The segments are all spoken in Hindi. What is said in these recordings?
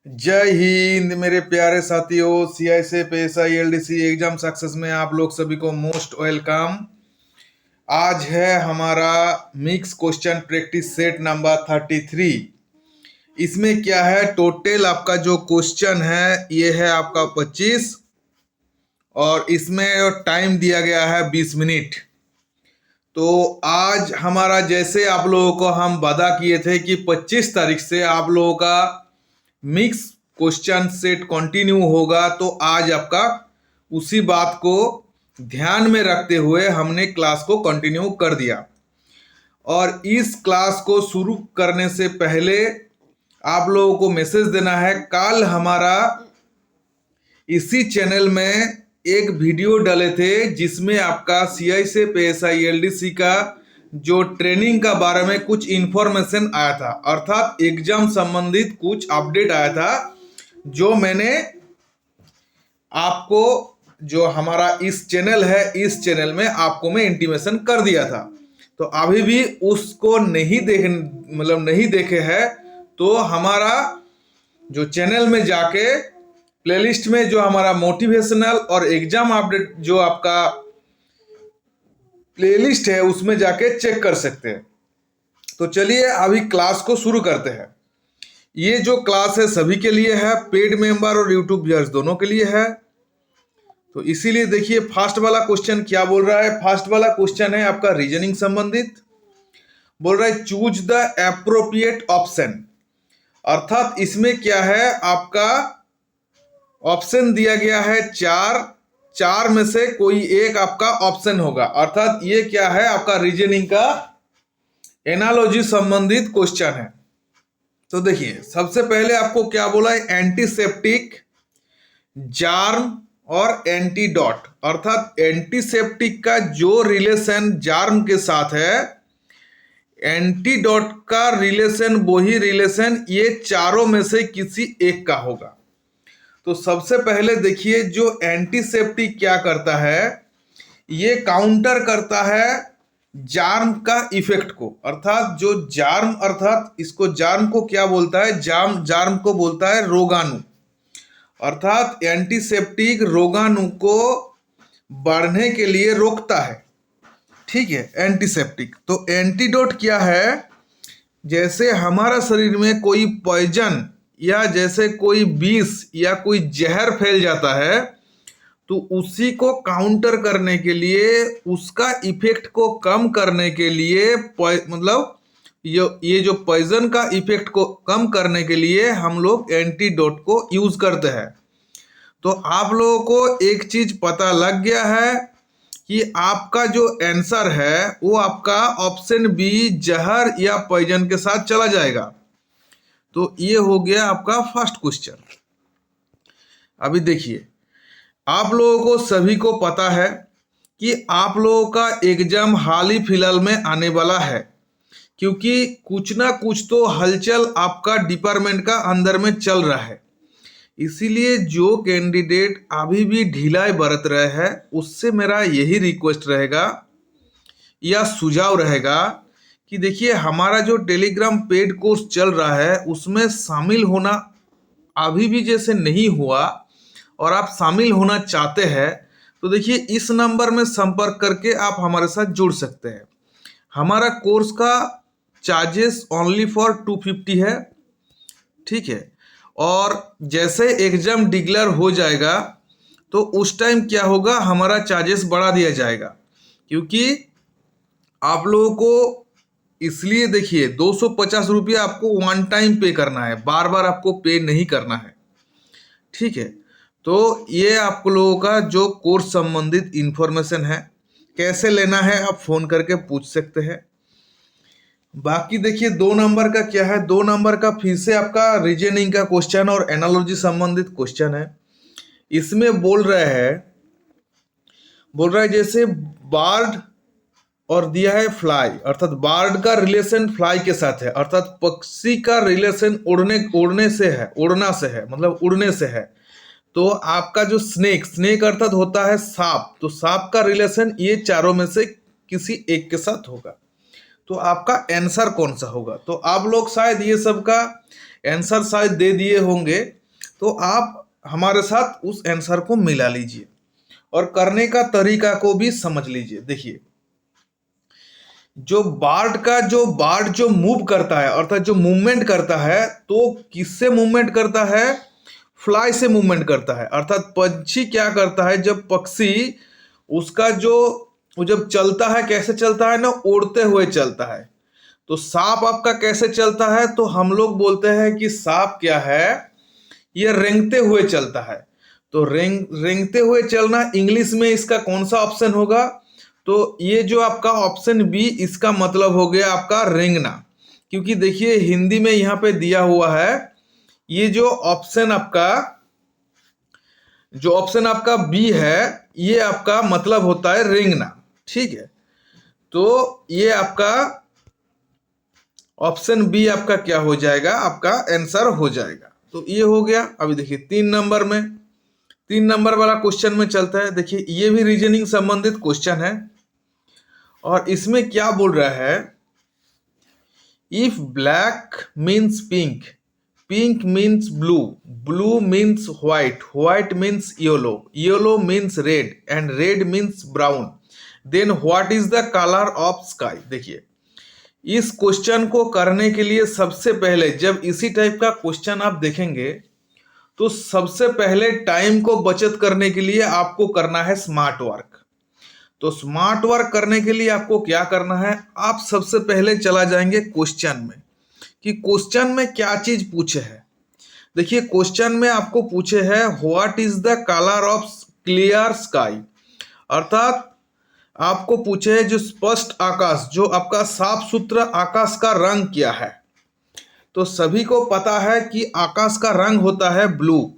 जय हिंद मेरे प्यारे साथियों। CISF PSI LDC exam success में आप लोग सभी को मोस्ट वेलकम। आज है हमारा mix question practice set number 33। इसमें क्या है, टोटल आपका जो क्वेश्चन है ये है आपका 25 और इसमें टाइम दिया गया है 20 मिनट। तो आज हमारा जैसे आप लोगों को हम वादा किए थे कि 25 तारीख से आप लोगों का मिक्स क्वेश्चन सेट कंटिन्यू होगा, तो आज आपका उसी बात को ध्यान में रखते हुए हमने क्लास को कंटिन्यू कर दिया। और इस क्लास को शुरू करने से पहले आप लोगों को मैसेज देना है, कल हमारा इसी चैनल में एक वीडियो डाले थे जिसमें आपका CISF PSI LDC का जो ट्रेनिंग का बारे में कुछ इंफॉर्मेशन आया था, अर्थात एग्जाम संबंधित कुछ अपडेट आया था, जो मैंने आपको जो हमारा इस चैनल है इस चैनल में आपको मैं इंटीमेशन कर दिया था। तो अभी भी उसको नहीं देखे हैं तो हमारा जो चैनल में जाके प्लेलिस्ट में जो हमारा मोटिवेशनल और एग्जाम अपडेट जो आपका प्लेलिस्ट है उसमें जाके चेक कर सकते हैं। तो चलिए अभी क्लास को शुरू करते हैं। ये जो क्लास है सभी के लिए है, पेड मेंबर और यूट्यूब व्यूअर्स दोनों के लिए है। तो इसीलिए देखिए फर्स्ट वाला क्वेश्चन क्या बोल रहा है। फर्स्ट वाला क्वेश्चन है आपका रीजनिंग संबंधित। बोल रहा है चूज द एप्रोप्रिएट ऑप्शन, अर्थात इसमें क्या है आपका ऑप्शन दिया गया है चार में से कोई एक आपका ऑप्शन होगा, अर्थात ये क्या है आपका रीजनिंग का एनालॉजी संबंधित क्वेश्चन है। तो देखिए सबसे पहले आपको क्या बोला है, एंटीसेप्टिक, जार्म और एंटीडॉट, अर्थात एंटीसेप्टिक का जो रिलेशन जार्म के साथ है, एंटीडॉट का रिलेशन वही रिलेशन ये चारों में से किसी एक का होगा। तो सबसे पहले देखिए जो एंटीसेप्टिक क्या करता है, ये काउंटर करता है जार्म का इफेक्ट को, अर्थात जो जार्म, अर्थात इसको जार्म को क्या बोलता है, जार्म को बोलता है रोगाणु, अर्थात एंटीसेप्टिक रोगाणु को बढ़ने के लिए रोकता है। ठीक है, एंटीसेप्टिक। तो एंटीडोट क्या है, जैसे हमारा शरीर में कोई पॉइजन या जैसे कोई विष या कोई जहर फैल जाता है, तो उसी को काउंटर करने के लिए, उसका इफेक्ट को कम करने के लिए, मतलब ये जो पॉइजन का इफेक्ट को कम करने के लिए हम लोग एंटीडोट को यूज करते हैं। तो आप लोगों को एक चीज पता लग गया है कि आपका जो आंसर है वो आपका ऑप्शन बी, जहर या पॉइजन के साथ चला जाएगा। तो ये हो गया आपका फर्स्ट क्वेश्चन। अभी देखिए आप लोगों को सभी को पता है कि आप लोगों का एग्जाम हाल ही फिलहाल में आने वाला है, क्योंकि कुछ ना कुछ तो हलचल आपका डिपार्टमेंट का अंदर में चल रहा है। इसीलिए जो कैंडिडेट अभी भी ढिलाई बरत रहे हैं उससे मेरा यही रिक्वेस्ट रहेगा या सुझाव रहेगा कि देखिए हमारा जो टेलीग्राम पेड कोर्स चल रहा है उसमें शामिल होना अभी भी जैसे नहीं हुआ और आप शामिल होना चाहते हैं, तो देखिए इस नंबर में संपर्क करके आप हमारे साथ जुड़ सकते हैं। हमारा कोर्स का चार्जेस ओनली फॉर 250 है। ठीक है, और जैसे एग्जाम डिक्लेयर हो जाएगा तो उस टाइम क्या होगा, हमारा चार्जेस बढ़ा दिया जाएगा, क्योंकि आप लोगों को इसलिए देखिए 250 रुपया आपको वन टाइम पे करना है, बार बार आपको पे नहीं करना है। ठीक है, तो ये आप लोगों का जो कोर्स संबंधित इंफॉर्मेशन है, कैसे लेना है आप फोन करके पूछ सकते हैं। बाकी देखिए 2 नंबर का क्या है, 2 नंबर का फिर से आपका रीजनिंग का क्वेश्चन और एनालॉजी संबंधित क्वेश्चन है। इसमें बोल रहा है जैसे बार्ड और दिया है फ्लाई, अर्थात बार्ड का रिलेशन फ्लाई के साथ है, अर्थात पक्षी का रिलेशन उड़ने से है, उड़ना से है, मतलब उड़ने से है। तो आपका जो स्नेक अर्थात होता है सांप, तो सांप का रिलेशन ये चारों में से किसी एक के साथ होगा। तो आपका आंसर कौन सा होगा, तो आप लोग शायद ये सब का आंसर शायद दे दिए होंगे, तो आप हमारे साथ उस आंसर को मिला लीजिए और करने का तरीका को भी समझ लीजिए। देखिए, जो बार्ड जो मूव करता है, अर्थात जो मूवमेंट करता है, तो किससे मूवमेंट करता है? फ्लाई से मूवमेंट करता है। अर्थात पंछी क्या करता है, जब पक्षी उसका जो वो जब चलता है, कैसे चलता है ना, उड़ते हुए चलता है। तो सांप आपका कैसे चलता है? तो हम लोग बोलते हैं कि सांप क्या है, ये रेंगते हुए चलता है। तो रेंगते हुए चलना इंग्लिश में इसका कौन सा ऑप्शन होगा? तो ये जो आपका ऑप्शन बी, इसका मतलब हो गया आपका रेंगना। क्योंकि देखिए हिंदी में यहाँ पे दिया हुआ है, ये जो ऑप्शन आपका बी है, ये आपका मतलब होता है रेंगना। ठीक है, तो ये आपका ऑप्शन बी आपका क्या हो जाएगा? आपका आंसर हो जाएगा। तो ये हो गया। अभी देखिए 3 नंबर वाला क्वेश्चन में चलता है। देखिए ये भी रीजनिंग संबंधित क्वेश्चन है और इसमें क्या बोल रहा है, if black means pink, pink means blue, blue means white, white means yellow, yellow means red and red means brown, then what is the colour of sky. देखिए इस क्वेश्चन को करने के लिए सबसे पहले, जब इसी टाइप का क्वेश्चन आप देखेंगे, तो सबसे पहले टाइम को बचत करने के लिए आपको करना है स्मार्ट वर्क। तो स्मार्ट वर्क करने के लिए आपको क्या करना है, आप सबसे पहले चला जाएंगे क्वेश्चन में कि क्वेश्चन में क्या चीज पूछे है। देखिए क्वेश्चन में आपको पूछे है what is the colour of clear sky, अर्थात आपको पूछे है जो स्पष्ट आकाश, जो आपका साफ सुथरा आकाश का रंग क्या है। तो सभी को पता है कि आकाश का रंग होता है ब्लू।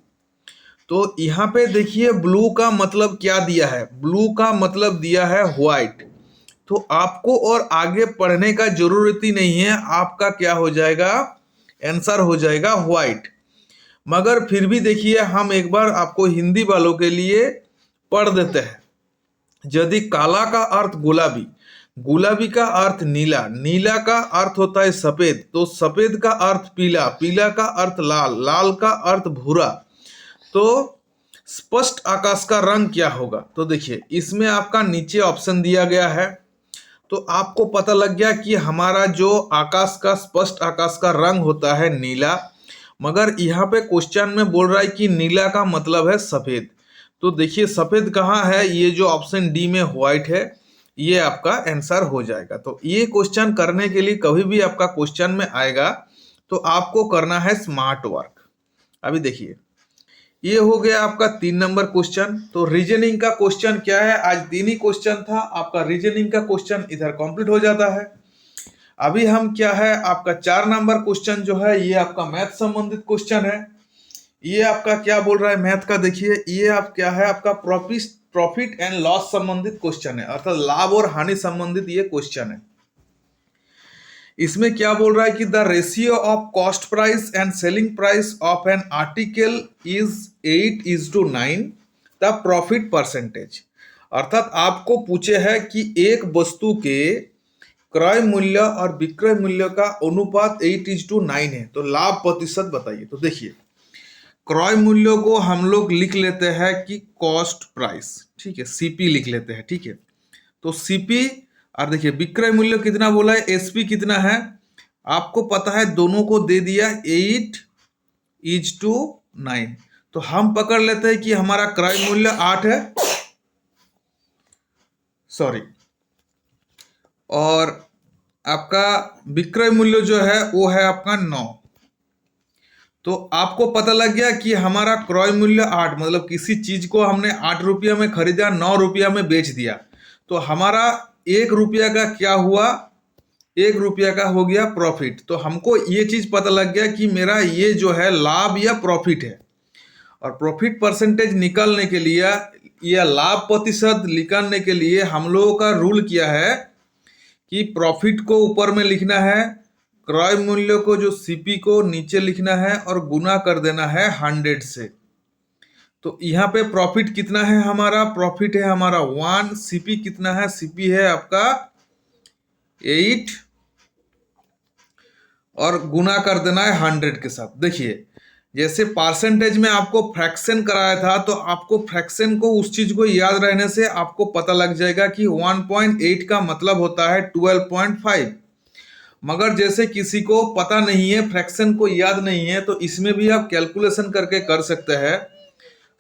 तो यहाँ पे देखिए ब्लू का मतलब क्या दिया है, ब्लू का मतलब दिया है व्हाइट। तो आपको और आगे पढ़ने का जरूरत ही नहीं है, आपका क्या हो जाएगा, आंसर हो जाएगा व्हाइट। मगर फिर भी देखिए हम एक बार आपको हिंदी वालों के लिए पढ़ देते हैं। यदि काला का अर्थ गुलाबी, गुलाबी का अर्थ नीला, नीला का अर्थ होता है सफेद, तो सफेद का अर्थ पीला, पीला का अर्थ लाल, लाल का अर्थ भूरा, तो स्पष्ट आकाश का रंग क्या होगा। तो देखिए इसमें आपका नीचे ऑप्शन दिया गया है, तो आपको पता लग गया कि हमारा जो आकाश का, स्पष्ट आकाश का रंग होता है नीला। मगर यहाँ पे क्वेश्चन में बोल रहा है कि नीला का मतलब है सफेद। तो देखिए सफेद कहाँ है, ये जो ऑप्शन डी में व्हाइट है, ये आपका आंसर हो जाएगा। तो ये क्वेश्चन करने के लिए कभी भी आपका क्वेश्चन में आएगा तो आपको करना है स्मार्ट वर्क। अभी देखिए ये हो गया आपका 3 नंबर क्वेश्चन। तो रीजनिंग का क्वेश्चन क्या है, आज 3 ही क्वेश्चन था, आपका रीजनिंग का क्वेश्चन इधर कंप्लीट हो जाता है। अभी हम क्या है, आपका 4 नंबर क्वेश्चन जो है, ये आपका मैथ संबंधित क्वेश्चन है। ये आपका क्या बोल रहा है मैथ का, देखिए ये आप क्या है, आपका प्रॉफिट एंड लॉस संबंधित क्वेश्चन है, अर्थात लाभ और हानि संबंधित ये क्वेश्चन है। इसमें क्या बोल रहा है कि the ratio of cost price and selling price of an article is 8:9, the profit percentage. अर्थात आपको पूछे है कि एक वस्तु के क्रय मूल्य और विक्रय मूल्य का अनुपात 8:9 है, तो लाभ प्रतिशत बताइए। तो देखिए क्रय मूल्यों को हम लोग लिख लेते हैं कि कॉस्ट प्राइस, ठीक है, सीपी लिख लेते हैं, ठीक है। तो सीपी, और देखिए विक्रय मूल्य कितना बोला है, एसपी कितना है, आपको पता है, दोनों को दे दिया 8:9। तो हम पकड़ लेते हैं कि हमारा क्रय मूल्य 8 है, सॉरी, और आपका विक्रय मूल्य जो है वो है आपका 9। तो आपको पता लग गया कि हमारा क्रय मूल्य 8, मतलब किसी चीज को हमने 8 रुपया में खरीदा, 9 रुपया में बेच दिया, तो हमारा 1 रुपया का क्या हुआ, 1 रुपया का हो गया प्रॉफिट। तो हमको ये चीज पता लग गया कि मेरा ये जो है लाभ या प्रॉफिट है। और प्रॉफिट परसेंटेज निकालने के लिए या लाभ प्रतिशत निकालने के लिए हम लोगों का रूल क्या है कि प्रॉफिट को ऊपर में लिखना है, क्रय मूल्य को जो सीपी को नीचे लिखना है और गुना कर देना है 100 से। तो यहाँ पे प्रॉफिट कितना है, हमारा प्रॉफिट है हमारा 1, सीपी कितना है, सीपी है आपका 8, और गुना कर देना है 100 के साथ। देखिए जैसे परसेंटेज में आपको फ्रैक्शन कराया था, तो आपको फ्रैक्शन को उस चीज को याद रहने से आपको पता लग जाएगा कि 1.8 का मतलब होता है 12.5। मगर जैसे किसी को पता नहीं है, फ्रैक्शन को याद नहीं है, तो इसमें भी आप कैलकुलेशन करके कर सकते हैं।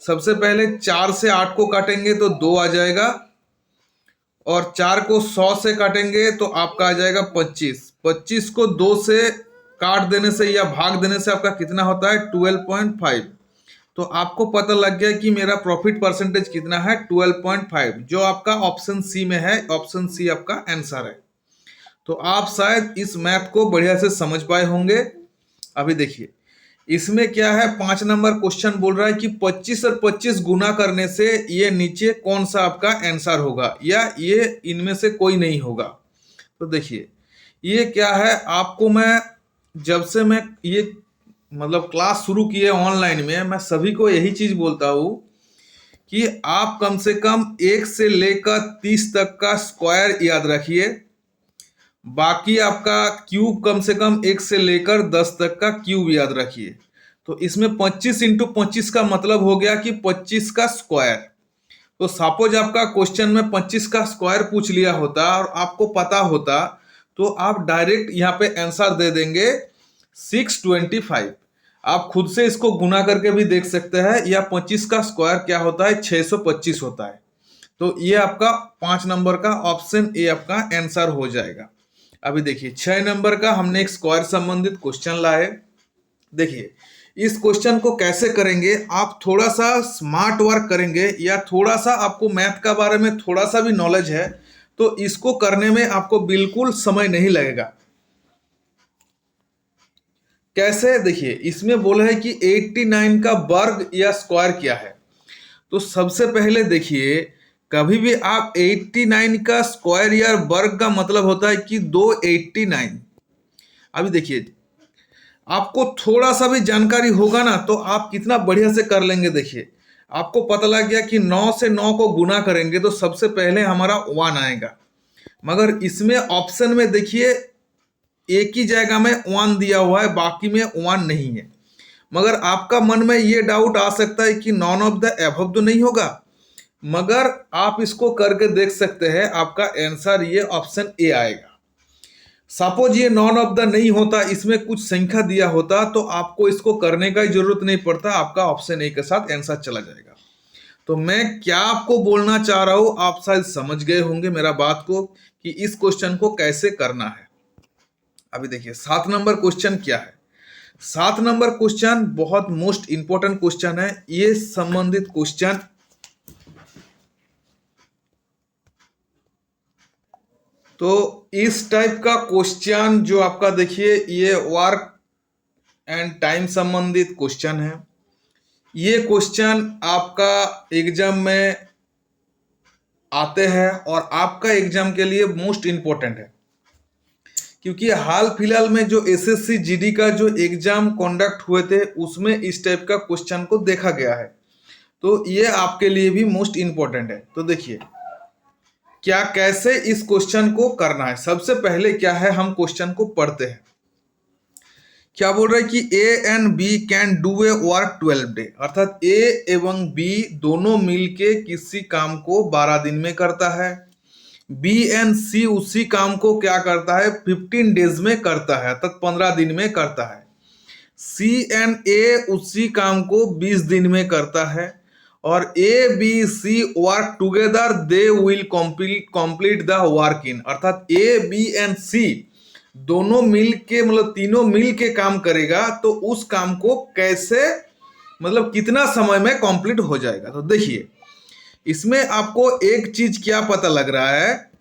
सबसे पहले 4 से 8 को काटेंगे तो 2 आ जाएगा, और 4 को 100 से काटेंगे तो आपका आ जाएगा 25। 25 को 2 से काट देने से या भाग देने से आपका कितना होता है 12.5। तो आपको पता लग गया कि मेरा प्रॉफिट परसेंटेज कितना है 12.5, जो आपका ऑप्शन सी में है। ऑप्शन सी आपका आंसर है। तो आप शायद इस मैथ को बढ़िया से समझ पाए होंगे। अभी देखिए इसमें क्या है, 5 नंबर क्वेश्चन बोल रहा है कि 25 और 25 गुना करने से ये नीचे कौन सा आपका आंसर होगा, या ये इनमें से कोई नहीं होगा। तो देखिए ये क्या है, आपको मैं जब से मैं ये मतलब क्लास शुरू किए ऑनलाइन में, मैं सभी को यही चीज बोलता हूँ कि आप कम से कम 1 से लेकर 30 तक का स्क्वायर याद रखिए। बाकी आपका क्यूब कम से कम 1 से लेकर 10 तक का क्यूब याद रखिए। तो इसमें 25 इंटू 25 का मतलब हो गया कि 25 का स्क्वायर। तो सपोज आपका क्वेश्चन में 25 का स्क्वायर पूछ लिया होता और आपको पता होता, तो आप डायरेक्ट यहाँ पे आंसर दे देंगे 625। आप खुद से इसको गुना करके भी देख सकते हैं, या 25 का स्क्वायर क्या होता है 625 होता है। तो ये आपका 5 नंबर का ऑप्शन ए आपका आंसर हो जाएगा। अभी देखिए 6 नंबर का हमने एक स्क्वायर संबंधित क्वेश्चन लाए। देखिए इस क्वेश्चन को कैसे करेंगे, आप थोड़ा सा स्मार्ट वर्क करेंगे या थोड़ा सा आपको मैथ का बारे में थोड़ा सा भी नॉलेज है, तो इसको करने में आपको बिल्कुल समय नहीं लगेगा। कैसे, देखिए इसमें बोला है कि 89 का वर्ग या स्क्वायर क्या है। तो सबसे पहले देखिए, कभी भी आप 89 का स्क्वायर या वर्ग का मतलब होता है कि 289। अभी देखिए आपको थोड़ा सा भी जानकारी होगा ना, तो आप कितना बढ़िया से कर लेंगे। देखिए आपको पता लग गया कि 9 से 9 को गुना करेंगे तो सबसे पहले हमारा 1 आएगा। मगर इसमें ऑप्शन में देखिए एक ही जगह में 1 दिया हुआ है, बाकी में 1 नहीं है। मगर आपका मन में ये डाउट आ सकता है कि नॉन ऑफ द एबव तो नहीं होगा, मगर आप इसको करके देख सकते हैं। आपका आंसर ये ऑप्शन ए आएगा। सपोज ये नॉन ऑफ द नहीं होता, इसमें कुछ संख्या दिया होता, तो आपको इसको करने का जरूरत नहीं पड़ता, आपका ऑप्शन ए के साथ आंसर चला जाएगा। तो मैं क्या आपको बोलना चाह रहा हूं, आप शायद समझ गए होंगे मेरा बात को कि इस क्वेश्चन को कैसे करना है। अभी देखिए 7 नंबर क्वेश्चन क्या है। 7 नंबर क्वेश्चन बहुत मोस्ट इंपॉर्टेंट क्वेश्चन है। ये संबंधित क्वेश्चन तो इस टाइप का क्वेश्चन जो आपका देखिए ये वर्क एंड टाइम संबंधित क्वेश्चन है। ये क्वेश्चन आपका एग्जाम में आते हैं और आपका एग्जाम के लिए मोस्ट इंपॉर्टेंट है, क्योंकि हाल फिलहाल में जो एसएससी जीडी का जो एग्जाम कंडक्ट हुए थे उसमें इस टाइप का क्वेश्चन को देखा गया है। तो ये आपके लिए भी मोस्ट इंपॉर्टेंट है। तो देखिए क्या कैसे इस क्वेश्चन को करना है। सबसे पहले क्या है, हम क्वेश्चन को पढ़ते हैं। क्या बोल रहा है कि A and B can do a work 12 day, अर्थात ए एवं बी दोनों मिलके किसी काम को 12 दिन में करता है। बी एंड सी उसी काम को क्या करता है 15 डेज में करता है, अर्थात 15 दिन में करता है। सी एंड ए उसी काम को 20 दिन में करता है। और A B C work together they will complete the work in, अर्थात ए बी एंड सी दोनों मिल के मतलब तीनों मिल के काम करेगा, तो उस काम को कैसे मतलब कितना समय में कंप्लीट हो जाएगा। तो देखिए इसमें आपको एक चीज क्या पता लग रहा है,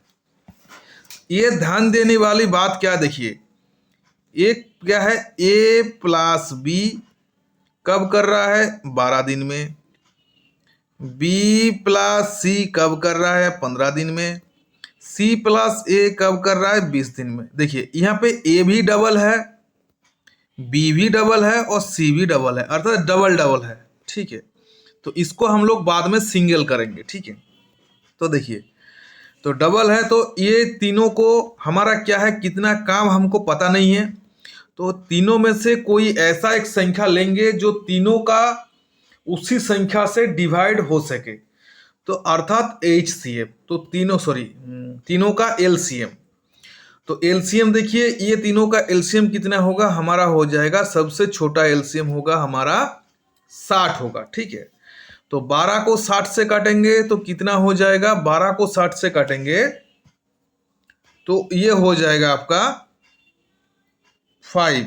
ये ध्यान देने वाली बात क्या, देखिए एक क्या है ए प्लस बी कब कर रहा है 12 दिन में, बी प्लस सी कब कर रहा है 15 दिन में, सी प्लस ए कब कर रहा है 20 दिन में। देखिए यहाँ पे ए भी डबल है, बी भी डबल है और सी भी डबल है, अर्थात डबल डबल है। ठीक है, तो इसको हम लोग बाद में सिंगल करेंगे। ठीक है, तो देखिए तो डबल है, तो ये तीनों को हमारा क्या है कितना काम हमको पता नहीं है, तो तीनों में से कोई ऐसा एक संख्या लेंगे जो तीनों का उसी संख्या से डिवाइड हो सके, तो अर्थात HCF। तो तीनों का LCM। तो LCM देखिए, ये तीनों का LCM कितना होगा हमारा, हो जाएगा सबसे छोटा LCM होगा हमारा 60 होगा। ठीक है, तो 12 को 60 से काटेंगे तो कितना हो जाएगा, 12 को 60 से काटेंगे तो ये हो जाएगा आपका 5।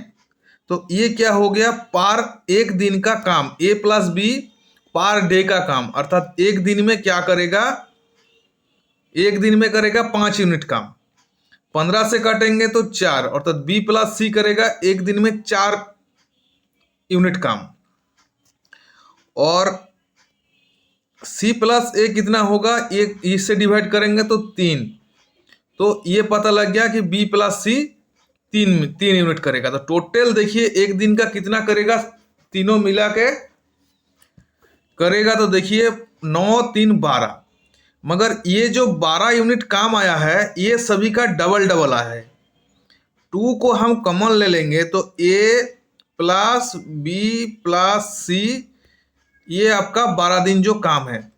तो ये क्या हो गया, पार एक दिन का काम, A+B पर डे का काम, अर्थात एक दिन में क्या करेगा, एक दिन में करेगा 5 यूनिट काम। 15 से काटेंगे तो 4, अर्थात B+C करेगा एक दिन में 4 यूनिट काम। और C+A कितना होगा, एक इससे डिवाइड करेंगे तो 3। तो ये पता लग गया कि B+C 3 यूनिट करेगा। तो टोटल देखिए एक दिन का कितना करेगा, तीनों मिला के करेगा तो देखिए 9 3 12। मगर ये जो 12 यूनिट काम आया है ये सभी का डबल डबल आया है। 2 को हम कॉमन ले लेंगे तो A+B+C ये आपका 12 दिन जो काम है।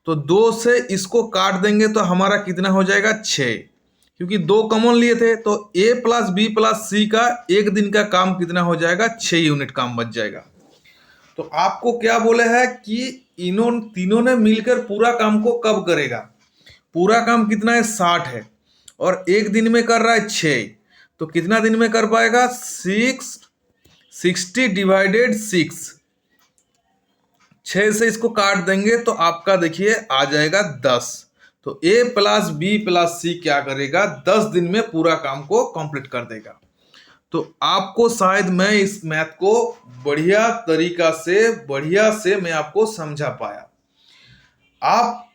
तो 2 से इसको काट देंगे तो हमारा कितना हो जाएगा 6, क्योंकि 2 कॉमन लिए थे। तो A+B+C का एक दिन का काम कितना हो जाएगा, 6 यूनिट काम बच जाएगा। तो आपको क्या बोले है कि इन्हों तीनों ने मिलकर पूरा काम को कब करेगा, पूरा काम कितना है 60 है और एक दिन में कर रहा है 6, तो कितना दिन में कर पाएगा 60 डिवाइडेड 6, 6 से इसको काट देंगे तो आपका देखिए आ जाएगा 10। तो A+B+C क्या करेगा, 10 दिन में पूरा काम को कंप्लीट कर देगा। तो आपको शायद मैं इस मैथ को बढ़िया तरीका से मैं आपको समझा पाया। आप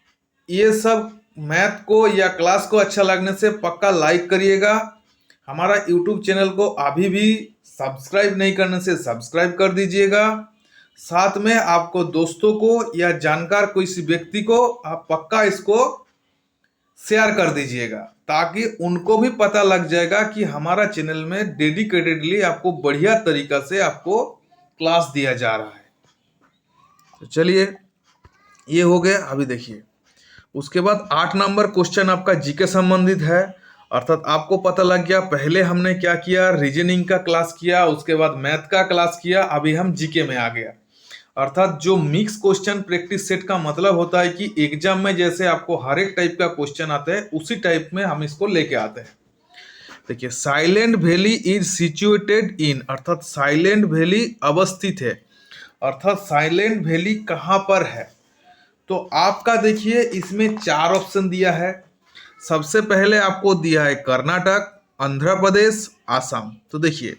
ये सब मैथ को या क्लास को अच्छा लगने से पक्का लाइक करिएगा। हमारा YouTube चैनल को अभी भी सब्सक्राइब नहीं करने से सब्सक्राइब कर दीजिएगा। साथ में आपको दोस्तों को या जानकार किसी व्यक्ति को आप पक्का इसको शेयर कर दीजिएगा, ताकि उनको भी पता लग जाएगा कि हमारा चैनल में डेडिकेटेडली आपको बढ़िया तरीका से आपको क्लास दिया जा रहा है। तो चलिए ये हो गया। अभी देखिए उसके बाद 8 नंबर क्वेश्चन आपका जीके संबंधित है, अर्थात आपको पता लग गया पहले हमने क्या किया, रीजनिंग का क्लास किया, उसके बाद मैथ का क्लास किया, अभी हम जीके में आ गया। अर्थात जो मिक्स क्वेश्चन प्रैक्टिस सेट का मतलब होता है कि एग्जाम में जैसे आपको हर एक टाइप का क्वेश्चन आता है उसी टाइप में हम इसको लेके आते हैं। देखिए silent valley is situated in, अर्थात साइलेंट वैली अवस्थित है, अर्थात साइलेंट वैली कहाँ पर है। तो आपका देखिए इसमें 4 ऑप्शन दिया है। सबसे पहले आपको दिया है कर्नाटक, आंध्र प्रदेश, आसाम। तो देखिए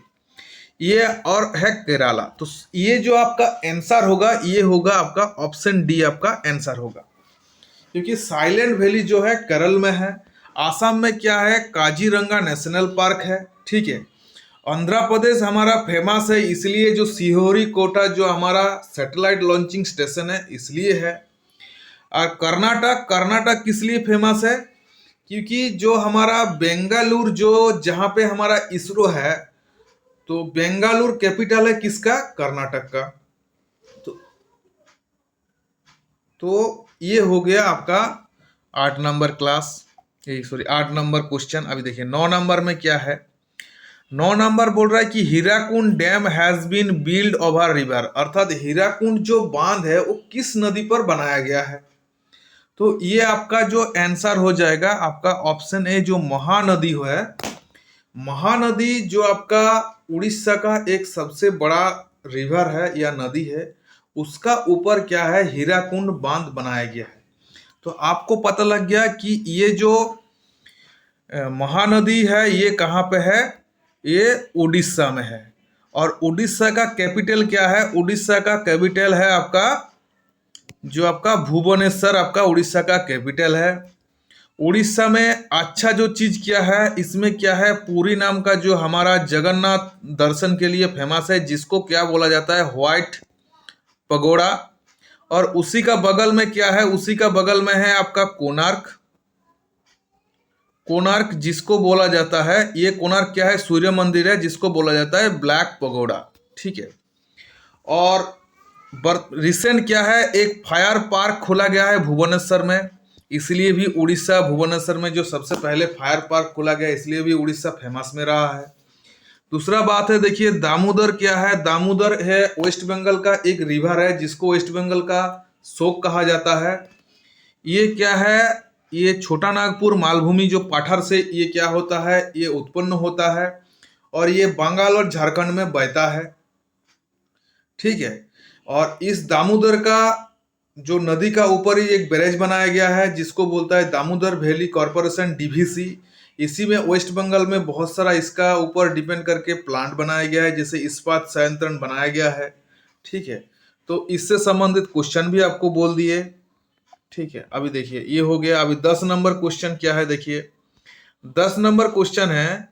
ये और है केरला। तो ये जो आपका आंसर होगा ये होगा आपका ऑप्शन डी, आपका आंसर होगा, क्योंकि साइलेंट वैली जो है केरल में है। आसाम में क्या है, काजीरंगा नेशनल पार्क है। ठीक है, आंध्र प्रदेश हमारा फेमस है इसलिए जो सिहोरी कोटा जो हमारा सैटेलाइट लॉन्चिंग स्टेशन है इसलिए है। और कर्नाटक किस लिए फेमस है, क्योंकि जो हमारा बेंगलुरु जो जहाँ पे हमारा इसरो है, तो बेंगलुरु कैपिटल है किसका, कर्नाटक का। तो ये हो गया आपका 8 नंबर क्लास, 8 नंबर क्वेश्चन। अभी देखिए 9 नंबर में क्या है। 9 नंबर बोल रहा है कि Hirakud dam has been build over river, अर्थात हीराकुंड जो बांध है वो किस नदी पर बनाया गया है। तो ये आपका जो आंसर हो जाएगा आपका ऑप्शन ए, जो महानदी है। महानदी जो आपका उड़ीसा का एक सबसे बड़ा रिवर है या नदी है, उसका ऊपर क्या है, हीराकुंड बांध बनाया गया है। तो आपको पता लग गया कि ये जो महानदी है ये कहाँ पे है, ये उड़ीसा में है। और उड़ीसा का कैपिटल क्या है, उड़ीसा का कैपिटल है आपका जो आपका भुवनेश्वर, आपका उड़ीसा का कैपिटल है। उड़ीसा में अच्छा जो चीज क्या है, इसमें क्या है, पुरी नाम का जो हमारा जगन्नाथ दर्शन के लिए फेमस है, जिसको क्या बोला जाता है, व्हाइट पगोड़ा। और उसी का बगल में क्या है, उसी का बगल में है आपका कोणार्क। कोणार्क जिसको बोला जाता है, ये कोणार्क क्या है, सूर्य मंदिर है जिसको बोला जाता है ब्लैक पगोडा। ठीक है। और रिसेंट क्या है, एक फायर पार्क खोला गया है भुवनेश्वर में, इसलिए भी उड़ीसा, भुवनेश्वर में जो सबसे पहले फायर पार्क खोला गया, इसलिए भी उड़ीसा फेमस में रहा है। दूसरा बात है, देखिए दामोदर क्या है, दामोदर है वेस्ट बंगाल का एक रिवर है जिसको वेस्ट बंगाल का शोक कहा जाता है। ये क्या है, ये छोटा नागपुर मालभूमि जो पाठर से ये क्या होता है, ये उत्पन्न होता है और ये बंगाल और झारखंड में बहता है। ठीक है। और इस दामोदर का जो नदी का ऊपर ही एक बैरेज बनाया गया है जिसको बोलता है दामोदर वैली कॉरपोरेशन, डीवीसी। इसी में वेस्ट बंगाल में बहुत सारा इसका ऊपर डिपेंड करके प्लांट बनाया गया है, जैसे इस्पात संयंत्र बनाया गया है। ठीक है। तो इससे संबंधित क्वेश्चन भी आपको बोल दिए। ठीक है। अभी देखिए ये हो गया। अभी 10 नंबर क्वेश्चन क्या है, देखिए 10 नंबर क्वेश्चन है,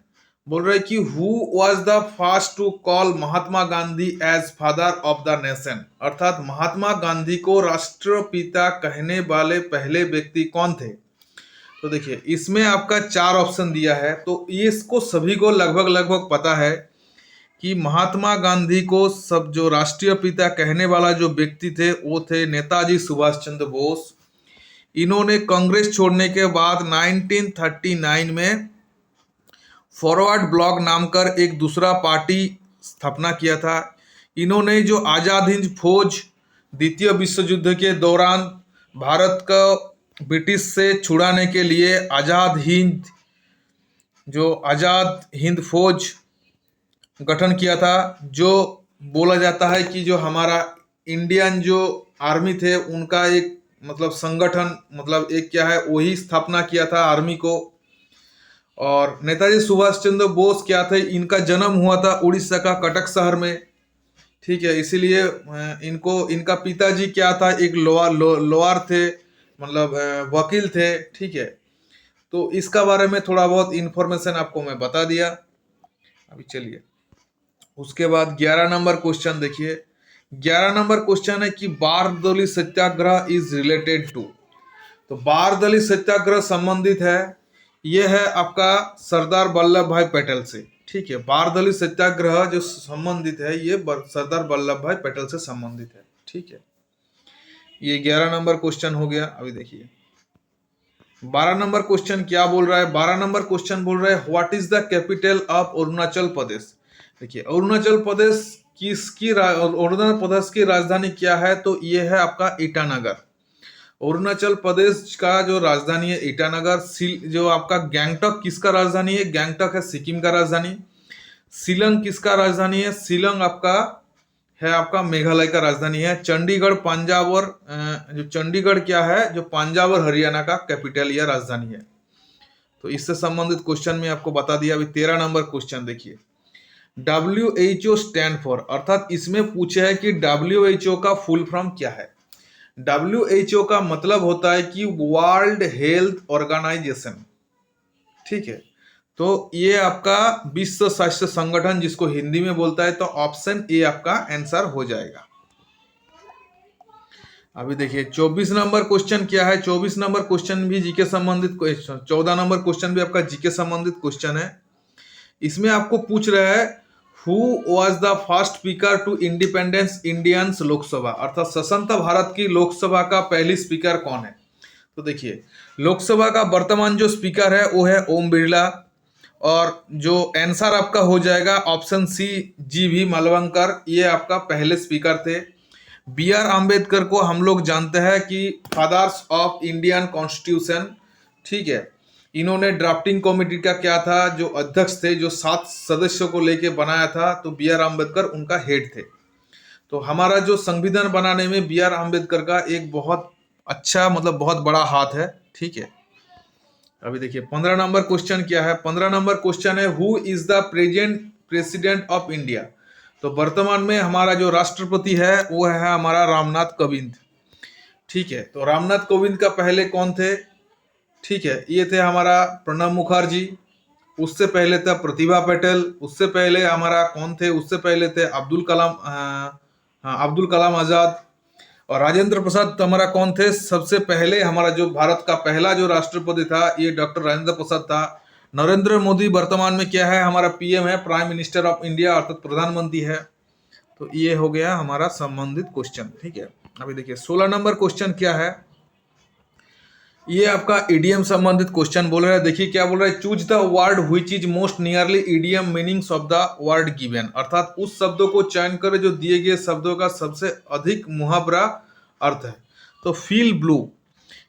बोल रहे कि who was the first to call Mahatma Gandhi as father of the nation, अर्थात महात्मा गांधी को राष्ट्रपिता कहने वाले पहले व्यक्ति कौन थे। तो देखिए इसमें आपका 4 ऑप्शन दिया है, तो ये इसको सभी को लगभग पता है कि महात्मा गांधी को सब जो राष्ट्रीय पिता कहने वाला जो व्यक्ति थे वो थे नेताजी सुभाष चंद्र बोस। इन्होंने कांग्रेस छोड़ने के बाद 1939 में फॉरवर्ड ब्लॉक नाम कर एक दूसरा पार्टी स्थापना किया था। इन्होंने जो आज़ाद हिंद फौज द्वितीय विश्व युद्ध के दौरान भारत को ब्रिटिश से छुड़ाने के लिए आज़ाद हिंद फौज गठन किया था, जो बोला जाता है कि जो हमारा इंडियन जो आर्मी थे उनका एक मतलब संगठन, मतलब एक क्या है, वही स्थापना किया था आर्मी को। और नेताजी सुभाष चंद्र बोस क्या थे, इनका जन्म हुआ था उड़ीसा का कटक शहर में। ठीक है। इसीलिए इनका पिताजी क्या था, एक लोअर थे, मतलब वकील थे। ठीक है। तो इसका बारे में थोड़ा बहुत इंफॉर्मेशन आपको मैं बता दिया। अभी चलिए उसके बाद 11 नंबर क्वेश्चन देखिए। 11 नंबर क्वेश्चन है कि Bardoli Satyagraha is related to. तो बारदोली सत्याग्रह संबंधित है, ये है आपका सरदार वल्लभ भाई पटेल से। ठीक है। बारदोली सत्याग्रह जो संबंधित है ये सरदार वल्लभ भाई पटेल से संबंधित है। ठीक है। ये 11 नंबर क्वेश्चन हो गया। अभी देखिए 12 नंबर क्वेश्चन क्या बोल रहा है। 12 नंबर क्वेश्चन बोल रहा है what is the capital of Arunachal Pradesh. देखिए अरुणाचल प्रदेश की राजधानी क्या है, तो ये है आपका ईटानगर। अरुणाचल प्रदेश का जो राजधानी है ईटानगर। जो आपका गैंगटॉक किसका राजधानी है, गैंगटॉक है सिक्किम का राजधानी। शिलंग किसका राजधानी है, शिलंग आपका मेघालय का राजधानी है। चंडीगढ़ पंजाब और जो चंडीगढ़ क्या है, जो पंजाब और हरियाणा का कैपिटल या राजधानी है। तो इससे संबंधित क्वेश्चन में आपको बता दिया। अभी 13 नंबर क्वेश्चन देखिए। WHO स्टैंड फॉर, अर्थात इसमें पूछे है कि WHO का फुल फॉर्म क्या है। WHO का मतलब होता है कि वर्ल्ड हेल्थ ऑर्गेनाइजेशन। ठीक है। तो ये आपका विश्व स्वास्थ्य संगठन जिसको हिंदी में बोलता है। तो ऑप्शन ए आपका आंसर हो जाएगा। अभी देखिए 24 नंबर क्वेश्चन क्या है। 24 नंबर क्वेश्चन भी जीके संबंधित क्वेश्चन, 14 नंबर क्वेश्चन भी आपका जीके संबंधित क्वेश्चन है। इसमें आपको पूछ रहा है who was the first speaker to independence Indians Lok Sabha, अर्थात स्वतंत्र भारत की लोकसभा का पहली स्पीकर कौन है। तो देखिए लोकसभा का वर्तमान जो स्पीकर है वो है ओम बिरला। और जो आंसर आपका हो जाएगा ऑप्शन सी GV मालवंकर, ये आपका पहले स्पीकर थे। BR आम्बेडकर को हम लोग जानते हैं कि फादर्स ऑफ इंडियन कॉन्स्टिट्यूशन। ठीक है। इन्होंने ड्राफ्टिंग कमेटी का क्या था, जो अध्यक्ष थे, जो 7 सदस्यों को लेके बनाया था, तो BR आम्बेडकर उनका हेड थे। तो हमारा जो संविधान बनाने में BR आम्बेडकर का एक बहुत अच्छा मतलब बहुत बड़ा हाथ है। ठीक है। अभी देखिए 15 नंबर क्वेश्चन क्या है। 15 नंबर क्वेश्चन है who is the present president of India. तो वर्तमान में हमारा जो राष्ट्रपति है वो है हमारा रामनाथ कोविंद। ठीक है। तो रामनाथ कोविंद का पहले कौन थे, ठीक है, ये थे हमारा प्रणब मुखर्जी। उससे पहले था प्रतिभा पटेल। उससे पहले हमारा कौन थे, उससे पहले थे अब्दुल कलाम आजाद। और राजेंद्र प्रसाद हमारा कौन थे? सबसे पहले हमारा जो भारत का पहला जो राष्ट्रपति था ये डॉक्टर राजेंद्र प्रसाद था। नरेंद्र मोदी वर्तमान में क्या है? हमारा पीएम है, प्राइम मिनिस्टर ऑफ इंडिया, अर्थात प्रधानमंत्री है। तो ये हो गया हमारा संबंधित क्वेश्चन। ठीक है, अभी देखिए 16 नंबर क्वेश्चन क्या है? ये आपका ईडीएम संबंधित क्वेश्चन बोल रहा है। देखिए क्या बोल रहा है, choose the word which is most nearly EDM meanings of the word given, अर्थात उस शब्दों को चयन करें जो दिए गए शब्दों का सबसे अधिक मुहावरा अर्थ है। तो फील ब्लू,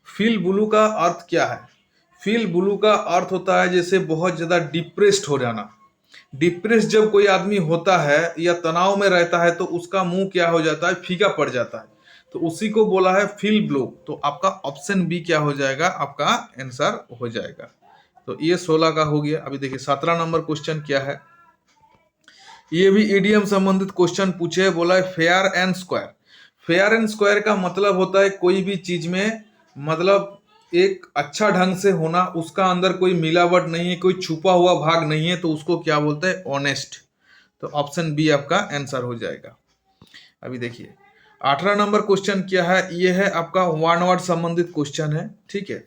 फील ब्लू का अर्थ क्या है? फील ब्लू का अर्थ होता है जैसे बहुत ज्यादा डिप्रेस्ड हो जाना। डिप्रेस जब कोई आदमी होता है या तनाव में रहता है तो उसका मुंह क्या हो जाता है? फीका पड़ जाता है, तो उसी को बोला है फील ब्लो। तो आपका ऑप्शन बी क्या हो जाएगा? आपका आंसर हो जाएगा। तो ये 16 का हो गया। अभी देखिए 17 नंबर क्वेश्चन क्या है? ये भी ईडीएम संबंधित क्वेश्चन पूछे, बोला है fair and square. Fair and square का मतलब होता है कोई भी चीज में मतलब एक अच्छा ढंग से होना, उसका अंदर कोई मिलावट नहीं है, कोई छुपा हुआ भाग नहीं है, तो उसको क्या बोलते हैं? ऑनेस्ट। तो ऑप्शन बी आपका आंसर हो जाएगा। अभी देखिए 18 नंबर क्वेश्चन क्या है? ये है आपका वन वर्ड संबंधित क्वेश्चन है। ठीक है,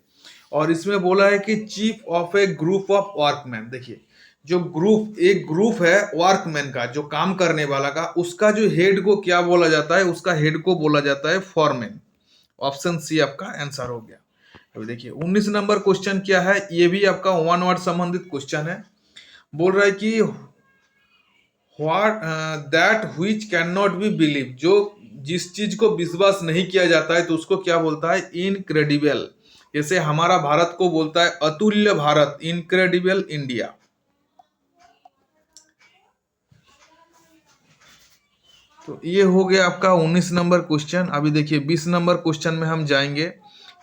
और इसमें बोला है कि chief of A group of workman. देखिए जो ग्रुप, एक ग्रुप है वर्कमैन का, जो काम करने वाला का, उसका जो हेड को क्या बोला जाता है? उसका हेड को बोला जाता है फॉरमैन। ऑप्शन सी आपका आंसर हो गया। अभी देखिए 19 नंबर क्वेश्चन क्या है? ये भी आपका वन वर्ड संबंधित क्वेश्चन है। बोल रहा है कि what that which can not be believe, जो जिस चीज को विश्वास नहीं किया जाता है तो उसको क्या बोलता है? इनक्रेडिबल। जैसे हमारा भारत को बोलता है अतुल्य भारत, इनक्रेडिबल इंडिया। तो ये हो गया आपका 19 नंबर क्वेश्चन। अभी देखिए 20 नंबर क्वेश्चन में हम जाएंगे।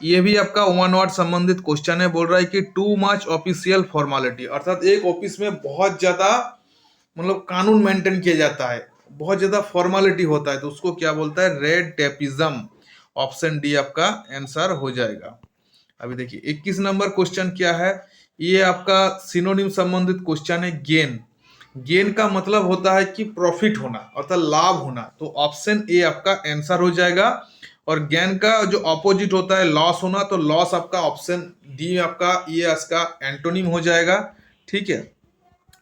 ये भी आपका वन वर्ड संबंधित क्वेश्चन है। बोल रहा है कि टू मच ऑफिशियल फॉर्मेलिटी, अर्थात एक ऑफिस में बहुत ज्यादा मतलब कानून मेंटेन किया जाता है, बहुत ज्यादा फॉर्मेलिटी होता है, तो उसको क्या बोलता है? Red tapism. ऑप्शन डी आपका आंसर हो जाएगा। अभी देखिए 21 नंबर क्वेश्चन क्या है? ये आपका सिनोनिम संबंधित क्वेश्चन है। गेन, गेन का मतलब होता है कि प्रॉफिट होना अर्थात लाभ होना, तो ऑप्शन ए आपका आंसर हो जाएगा। और गेन का जो ऑपोजिट होता है लॉस होना, तो लॉस आपका ऑप्शन डी आपका ये इसका एंटोनिम हो जाएगा। ठीक है,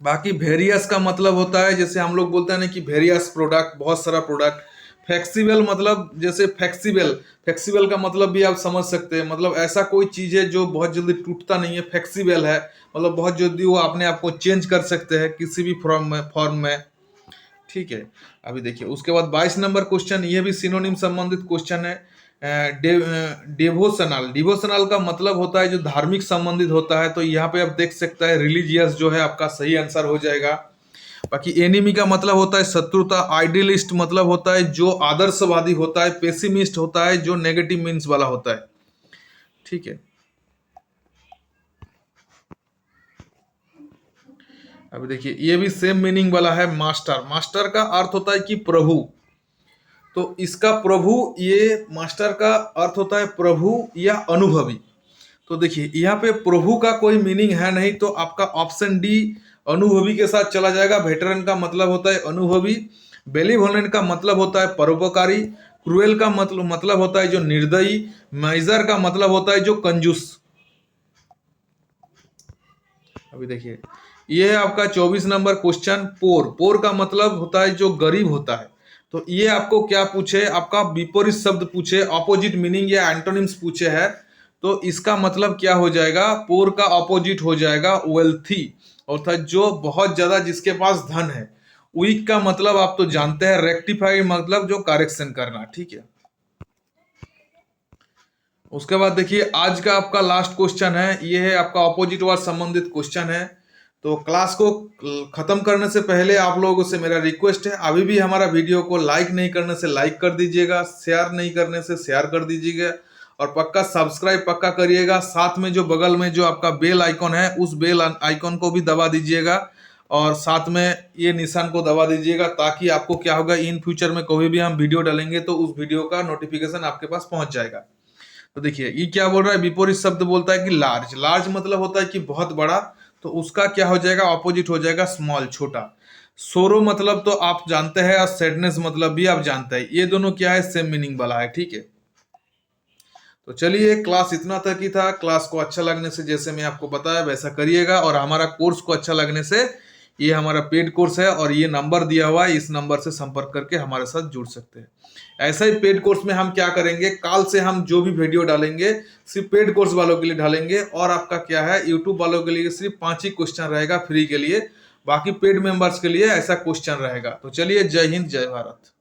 बाकी वेरियस का मतलब होता है जैसे हम लोग बोलते हैं ना कि वेरियस प्रोडक्ट, बहुत सारा प्रोडक्ट। फ्लेक्सिबल मतलब जैसे फ्लेक्सिबल, फ्लेक्सिबल का मतलब भी आप समझ सकते हैं, मतलब ऐसा कोई चीज है जो बहुत जल्दी टूटता नहीं है, फ्लेक्सिबल है, मतलब बहुत जल्दी वो अपने आप को चेंज कर सकते हैं किसी भी फॉर्म में। ठीक है, अभी देखिए उसके बाद 22 नंबर क्वेश्चन, ये भी सिनोनिम संबंधित क्वेश्चन है। डिवोशनल, डिवोशनल का मतलब होता है जो धार्मिक संबंधित होता है, तो यहाँ पे आप देख सकते हैं रिलीजियस जो है आपका सही आंसर हो जाएगा। बाकी एनिमी का मतलब होता है शत्रुता, आइडियलिस्ट मतलब होता है जो आदर्शवादी होता है, पेसिमिस्ट होता है जो नेगेटिव मीन्स वाला होता है। ठीक है, अभी देखिए ये भी सेम मीनिंग वाला है। मास्टर, मास्टर का अर्थ होता है कि प्रभु, तो इसका प्रभु, ये मास्टर का अर्थ होता है प्रभु या अनुभवी। तो देखिए यहाँ पे प्रभु का कोई मीनिंग है नहीं, तो आपका ऑप्शन डी अनुभवी के साथ चला जाएगा। वेटरन का मतलब होता है अनुभवी, बेलीवोलेंट का मतलब होता है परोपकारी, क्रूएल का मतलब होता है जो निर्दयी, माइजर का मतलब होता है जो कंजूस। अभी देखिए ये है आपका 24 नंबर क्वेश्चन। पोर, पोर का मतलब होता है जो गरीब होता है, तो ये आपको क्या पूछे? आपका विपरीत शब्द पूछे, ऑपोजिट मीनिंग या एंटोनिम्स पूछे है, तो इसका मतलब क्या हो जाएगा? पोर का ऑपोजिट हो जाएगा वेल्थी, अर्थात जो बहुत ज्यादा जिसके पास धन है। वीक का मतलब आप तो जानते हैं, रेक्टिफाई मतलब जो करेक्शन करना। ठीक है, उसके बाद देखिए आज का आपका लास्ट क्वेश्चन है, ये है आपका ऑपोजिट वर्ड संबंधित क्वेश्चन है। तो क्लास को खत्म करने से पहले आप लोगों से मेरा रिक्वेस्ट है, अभी भी हमारा वीडियो को लाइक नहीं करने से लाइक कर दीजिएगा, शेयर नहीं करने से शेयर कर दीजिएगा, और पक्का सब्सक्राइब पक्का करिएगा। साथ में जो बगल में जो आपका बेल आइकॉन है उस बेल आइकॉन को भी दबा दीजिएगा, और साथ में ये निशान को दबा दीजिएगा, ताकि आपको क्या होगा, इन फ्यूचर में कभी भी हम वीडियो डालेंगे तो उस वीडियो का नोटिफिकेशन आपके पास पहुंच जाएगा। तो देखिए ये क्या बोल रहा है? विपरीत शब्द बोलता है कि लार्ज, लार्ज मतलब होता है कि बहुत बड़ा, तो उसका क्या हो जाएगा? ऑपोजिट हो जाएगा स्मॉल, छोटा। सोरो मतलब तो आप जानते हैं और सैडनेस मतलब भी आप जानते हैं, ये दोनों क्या है, सेम मीनिंग वाला है, ठीक है। तो चलिए क्लास इतना तक ही था। क्लास को अच्छा लगने से जैसे मैं आपको बताया वैसा करिएगा, और हमारा कोर्स को अच्छा लगने से, ये हमारा पेड कोर्स है और ये नंबर दिया हुआ है, इस नंबर से संपर्क करके हमारे साथ जुड़ सकते हैं। ऐसा ही पेड कोर्स में हम क्या करेंगे, काल से हम जो भी वीडियो डालेंगे सिर्फ पेड कोर्स वालों के लिए डालेंगे, और आपका क्या है यूट्यूब वालों के लिए सिर्फ 5 ही क्वेश्चन रहेगा फ्री के लिए, बाकी पेड मेंबर्स के लिए ऐसा क्वेश्चन रहेगा। तो चलिए, जय हिंद जय भारत।